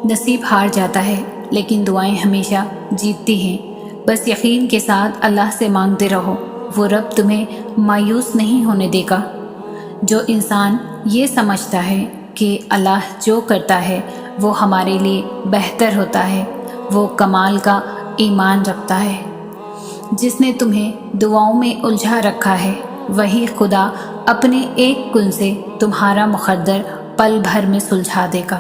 نصیب ہار جاتا ہے لیکن دعائیں ہمیشہ جیتتی ہیں۔ بس یقین کے ساتھ اللہ سے مانگتے رہو، وہ رب تمہیں مایوس نہیں ہونے دے گا۔ جو انسان یہ سمجھتا ہے کہ اللہ جو کرتا ہے وہ ہمارے لیے بہتر ہوتا ہے، وہ کمال کا ایمان رکھتا ہے۔ جس نے تمہیں دعاؤں میں الجھا رکھا ہے وہی خدا اپنے ایک کن سے تمہارا مقدر پل بھر میں سلجھا دے گا۔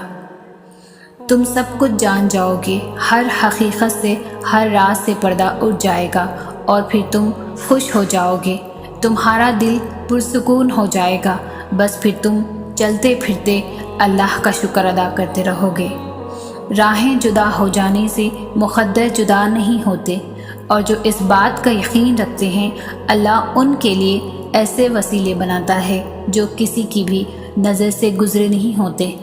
تم سب کچھ جان جاؤ گے، ہر حقیقت سے، ہر راز سے پردہ اٹھ جائے گا اور پھر تم خوش ہو جاؤ گے، تمہارا دل پرسکون ہو جائے گا۔ بس پھر تم چلتے پھرتے اللہ کا شکر ادا کرتے رہو گے۔ راہیں جدا ہو جانے سے مقدر جدا نہیں ہوتے، اور جو اس بات کا یقین رکھتے ہیں اللہ ان کے لیے ایسے وسیلے بناتا ہے جو کسی کی بھی نظر سے گزرے نہیں ہوتے۔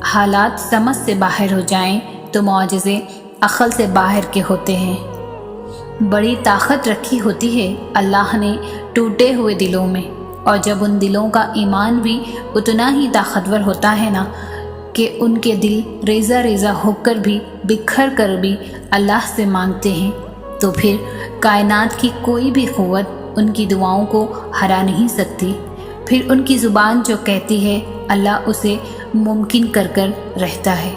حالات سمجھ سے باہر ہو جائیں تو معجزے عقل سے باہر کے ہوتے ہیں۔ بڑی طاقت رکھی ہوتی ہے اللہ نے ٹوٹے ہوئے دلوں میں، اور جب ان دلوں کا ایمان بھی اتنا ہی طاقتور ہوتا ہے نا کہ ان کے دل ریزہ ریزہ ہو کر بھی، بکھر کر بھی اللہ سے مانگتے ہیں، تو پھر کائنات کی کوئی بھی قوت ان کی دعاؤں کو ہرا نہیں سکتی۔ پھر ان کی زبان جو کہتی ہے اللہ اسے ممکن کر کر رہتا ہے۔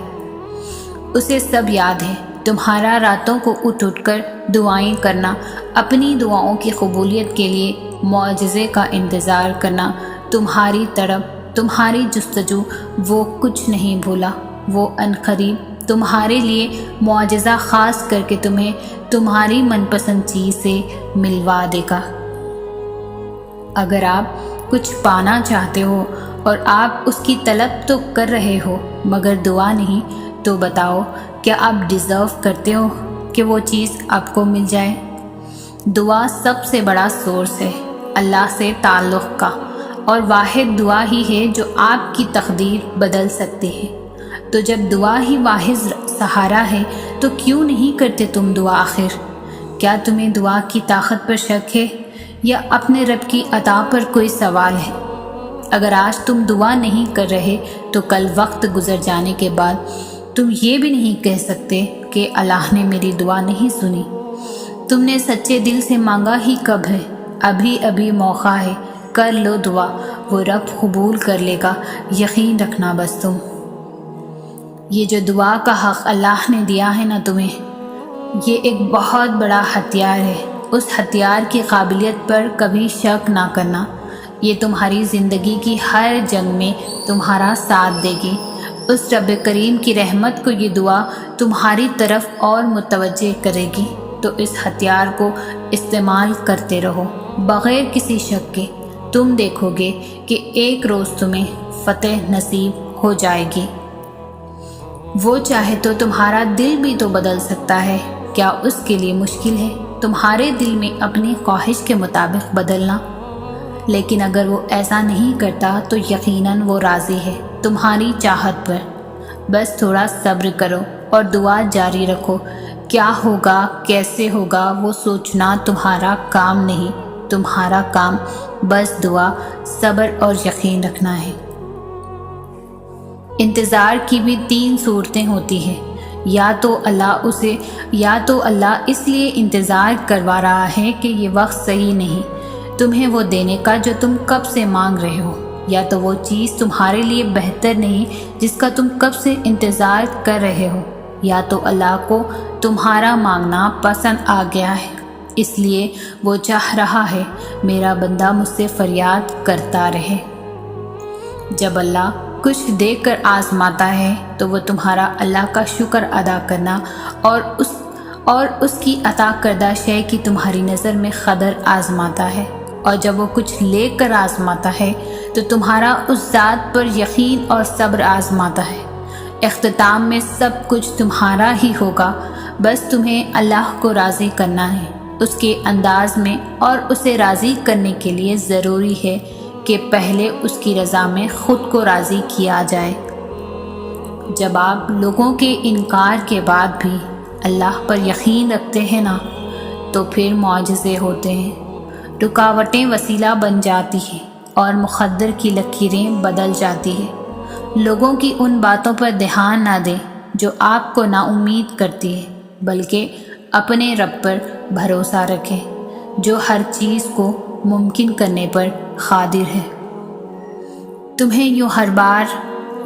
اسے سب یاد ہے۔ تمہارا راتوں کو اٹھ کر دعائیں کرنا، اپنی دعاؤں کی قبولیت کے لیے معجزے کا انتظار کرنا، تمہاری طرف تمہاری جستجو، وہ کچھ نہیں بھولا۔ وہ عنقریب تمہارے لیے معجزہ خاص کر کے تمہیں تمہاری من پسند چیز سے ملوا دے گا۔ اگر آپ کچھ پانا چاہتے ہو اور آپ اس کی طلب تو کر رہے ہو مگر دعا نہیں، تو بتاؤ کیا آپ ڈیزرو کرتے ہو کہ وہ چیز آپ کو مل جائے؟ دعا سب سے بڑا سورس ہے اللہ سے تعلق کا، اور واحد دعا ہی ہے جو آپ کی تقدیر بدل سکتی ہے۔ تو جب دعا ہی واحد سہارا ہے تو کیوں نہیں کرتے تم دعا آخر؟ کیا تمہیں دعا کی طاقت پر شک ہے یا اپنے رب کی عطا پر کوئی سوال ہے؟ اگر آج تم دعا نہیں کر رہے تو کل وقت گزر جانے کے بعد تم یہ بھی نہیں کہہ سکتے کہ اللہ نے میری دعا نہیں سنی۔ تم نے سچے دل سے مانگا ہی کب ہے؟ ابھی ابھی موقع ہے، کر لو دعا، وہ رب قبول کر لے گا، یقین رکھنا بس تم۔ یہ جو دعا کا حق اللہ نے دیا ہے نا تمہیں، یہ ایک بہت بڑا ہتھیار ہے۔ اس ہتھیار کی قابلیت پر کبھی شک نہ کرنا۔ یہ تمہاری زندگی کی ہر جنگ میں تمہارا ساتھ دے گی۔ اس رب کریم کی رحمت کو یہ دعا تمہاری طرف اور متوجہ کرے گی۔ تو اس ہتھیار کو استعمال کرتے رہو بغیر کسی شک کے۔ تم دیکھو گے کہ ایک روز تمہیں فتح نصیب ہو جائے گی۔ وہ چاہے تو تمہارا دل بھی تو بدل سکتا ہے، کیا اس کے لیے مشکل ہے تمہارے دل میں اپنی خواہش کے مطابق بدلنا؟ لیکن اگر وہ ایسا نہیں کرتا تو یقیناً وہ راضی ہے تمہاری چاہت پر۔ بس تھوڑا صبر کرو اور دعا جاری رکھو۔ کیا ہوگا، کیسے ہوگا، وہ سوچنا تمہارا کام نہیں۔ تمہارا کام بس دعا، صبر اور یقین رکھنا ہے۔ انتظار کی بھی 3 صورتیں ہوتی ہیں۔ یا تو اللہ اس لیے انتظار کروا رہا ہے کہ یہ وقت صحیح نہیں تمہیں وہ دینے کا جو تم کب سے مانگ رہے ہو، یا تو وہ چیز تمہارے لیے بہتر نہیں جس کا تم کب سے انتظار کر رہے ہو، یا تو اللہ کو تمہارا مانگنا پسند آ گیا ہے، اس لیے وہ چاہ رہا ہے میرا بندہ مجھ سے فریاد کرتا رہے۔ جب اللہ کچھ دے کر آزماتا ہے تو وہ تمہارا اللہ کا شکر ادا کرنا اور اس کی عطا کردہ شے کی تمہاری نظر میں قدر آزماتا ہے، اور جب وہ کچھ لے کر آزماتا ہے تو تمہارا اس ذات پر یقین اور صبر آزماتا ہے۔ اختتام میں سب کچھ تمہارا ہی ہوگا، بس تمہیں اللہ کو راضی کرنا ہے اس کے انداز میں، اور اسے راضی کرنے کے لیے ضروری ہے کہ پہلے اس کی رضا میں خود کو راضی کیا جائے۔ جب آپ لوگوں کے انکار کے بعد بھی اللہ پر یقین رکھتے ہیں نا، تو پھر معجزے ہوتے ہیں، رکاوٹیں وسیلہ بن جاتی ہیں اور مقدر کی لکیریں بدل جاتی ہیں۔ لوگوں کی ان باتوں پر دھیان نہ دیں جو آپ کو نا امید کرتی ہے، بلکہ اپنے رب پر بھروسہ رکھے جو ہر چیز کو ممکن کرنے پر قادر ہے۔ تمہیں یوں ہر بار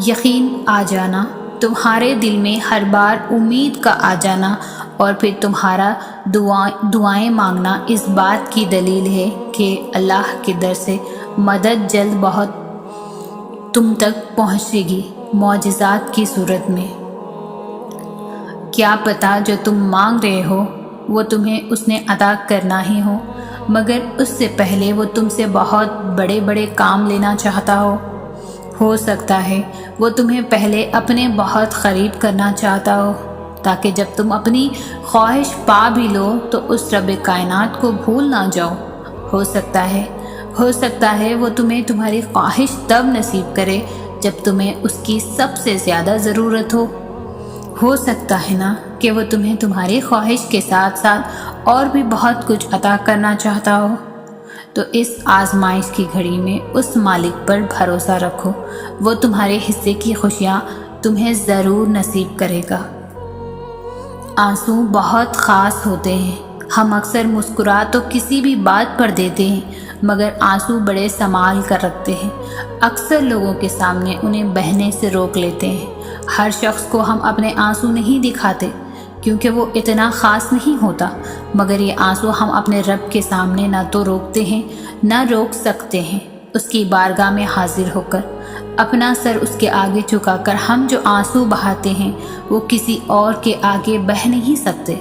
یقین آ جانا، تمہارے دل میں ہر بار امید کا آ جانا اور پھر تمہارا دعائیں مانگنا اس بات کی دلیل ہے کہ اللہ کے در سے مدد جلد بہت تم تک پہنچے گی، معجزات کی صورت میں۔ کیا پتہ جو تم مانگ رہے ہو وہ تمہیں اس نے عطا کرنا ہی ہو، مگر اس سے پہلے وہ تم سے بہت بڑے بڑے کام لینا چاہتا ہو سکتا ہے وہ تمہیں پہلے اپنے بہت قریب کرنا چاہتا ہو، تاکہ جب تم اپنی خواہش پا بھی لو تو اس رب کائنات کو بھول نہ جاؤ۔ ہو سکتا ہے وہ تمہیں تمہاری خواہش تب نصیب کرے جب تمہیں اس کی سب سے زیادہ ضرورت ہو سکتا ہے نا کہ وہ تمہیں تمہاری خواہش کے ساتھ ساتھ اور بھی بہت کچھ عطا کرنا چاہتا ہو۔ تو اس آزمائش کی گھڑی میں اس مالک پر بھروسہ رکھو، وہ تمہارے حصے کی خوشیاں تمہیں ضرور نصیب کرے گا۔ آنسو بہت خاص ہوتے ہیں، ہم اکثر مسکرا تو کسی بھی بات پر دیتے ہیں، مگر آنسو بڑے سنبھال کر رکھتے ہیں۔ اکثر لوگوں کے سامنے انہیں بہنے سے روک لیتے ہیں۔ ہر شخص کو ہم اپنے آنسو نہیں دکھاتے کیونکہ وہ اتنا خاص نہیں ہوتا، مگر یہ آنسو ہم اپنے رب کے سامنے نہ تو روکتے ہیں نہ روک سکتے ہیں۔ اس کی بارگاہ میں حاضر ہو کر اپنا سر اس کے آگے جھکا کر ہم جو آنسو بہاتے ہیں وہ کسی اور کے آگے بہہ نہیں سکتے۔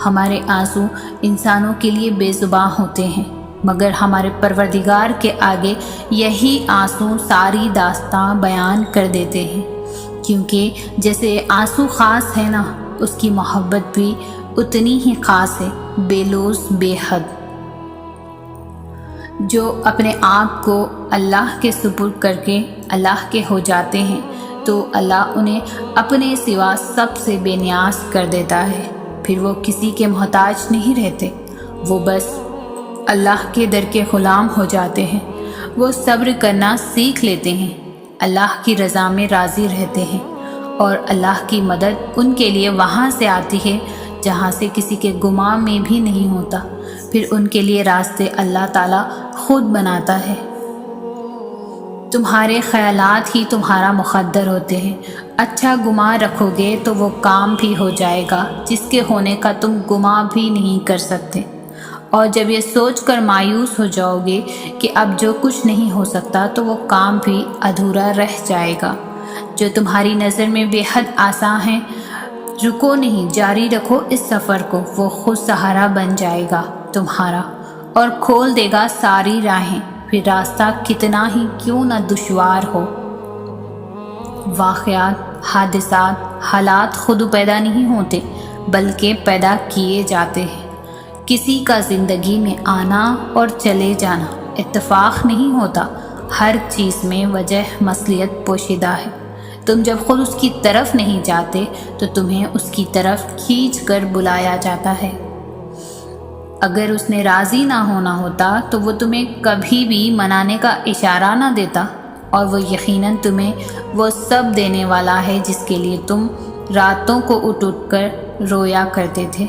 ہمارے آنسو انسانوں کے لیے بے زباں ہوتے ہیں، مگر ہمارے پروردگار کے آگے یہی آنسو ساری داستاں بیان کر دیتے ہیں، کیونکہ جیسے آنسو خاص ہے نا، اس کی محبت بھی اتنی ہی خاص ہے، بے لوث بے حد۔ جو اپنے آپ کو اللہ کے سپرد کر کے اللہ کے ہو جاتے ہیں تو اللہ انہیں اپنے سوا سب سے بے نیاز کر دیتا ہے، پھر وہ کسی کے محتاج نہیں رہتے، وہ بس اللہ کے در کے غلام ہو جاتے ہیں۔ وہ صبر کرنا سیکھ لیتے ہیں، اللہ کی رضا میں راضی رہتے ہیں، اور اللہ کی مدد ان کے لیے وہاں سے آتی ہے جہاں سے کسی کے گمان میں بھی نہیں ہوتا، پھر ان کے لیے راستے اللہ تعالیٰ خود بناتا ہے۔ تمہارے خیالات ہی تمہارا مقدر ہوتے ہیں، اچھا گمان رکھو گے تو وہ کام بھی ہو جائے گا جس کے ہونے کا تم گمان بھی نہیں کر سکتے، اور جب یہ سوچ کر مایوس ہو جاؤ گے کہ اب جو کچھ نہیں ہو سکتا تو وہ کام بھی ادھورا رہ جائے گا جو تمہاری نظر میں بے حد آسان ہے۔ رکو نہیں، جاری رکھو اس سفر کو، وہ خود سہارا بن جائے گا تمہارا اور کھول دے گا ساری راہیں، پھر راستہ کتنا ہی کیوں نہ دشوار ہو۔ واقعات، حادثات، حالات خود پیدا نہیں ہوتے بلکہ پیدا کیے جاتے ہیں۔ کسی کا زندگی میں آنا اور چلے جانا اتفاق نہیں ہوتا، ہر چیز میں وجہ مصلحت پوشیدہ ہے۔ تم جب خود اس کی طرف نہیں جاتے تو تمہیں اس کی طرف کھینچ کر بلایا جاتا ہے۔ اگر اس نے راضی نہ ہونا ہوتا تو وہ تمہیں کبھی بھی منانے کا اشارہ نہ دیتا، اور وہ یقیناً تمہیں وہ سب دینے والا ہے جس کے لیے تم راتوں کو اٹھ کر رویا کرتے تھے۔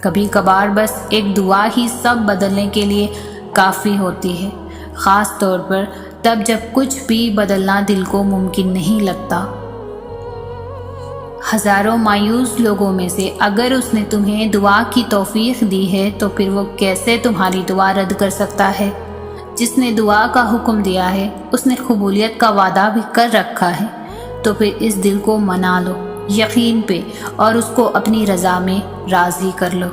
کبھی کبھار بس ایک دعا ہی سب بدلنے کے لیے کافی ہوتی ہے، خاص طور پر تب جب کچھ بھی بدلنا دل کو ممکن نہیں لگتا۔ ہزاروں مایوس لوگوں میں سے اگر اس نے تمہیں دعا کی توفیق دی ہے تو پھر وہ کیسے تمہاری دعا رد کر سکتا ہے؟ جس نے دعا کا حکم دیا ہے اس نے قبولیت کا وعدہ بھی کر رکھا ہے، تو پھر اس دل کو منا لو یقین پہ اور اس کو اپنی رضا میں راضی کر لو۔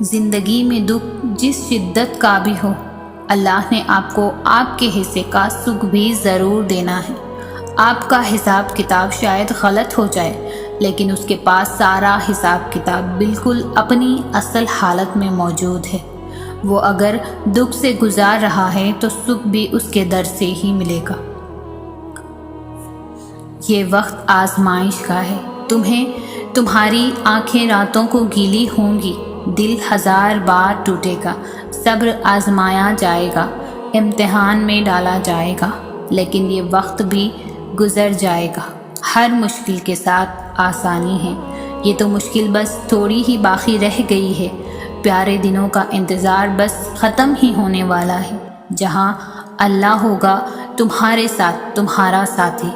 زندگی میں دکھ جس شدت کا بھی ہو، اللہ نے آپ کو آپ کے حصے کا سکھ بھی ضرور دینا ہے۔ آپ کا حساب کتاب شاید غلط ہو جائے، لیکن اس کے پاس سارا حساب کتاب بالکل اپنی اصل حالت میں موجود ہے۔ وہ اگر دکھ سے گزار رہا ہے تو سکھ بھی اس کے در سے ہی ملے گا۔ یہ وقت آزمائش کا ہے، تمہاری آنکھیں راتوں کو گیلی ہوں گی، دل ہزار بار ٹوٹے گا، صبر آزمایا جائے گا، امتحان میں ڈالا جائے گا، لیکن یہ وقت بھی گزر جائے گا۔ ہر مشکل کے ساتھ آسانی ہے۔ یہ تو مشکل بس تھوڑی ہی باقی رہ گئی ہے۔ پیارے دنوں کا انتظار بس ختم ہی ہونے والا ہے، جہاں اللہ ہوگا تمہارے ساتھ تمہارا ساتھی۔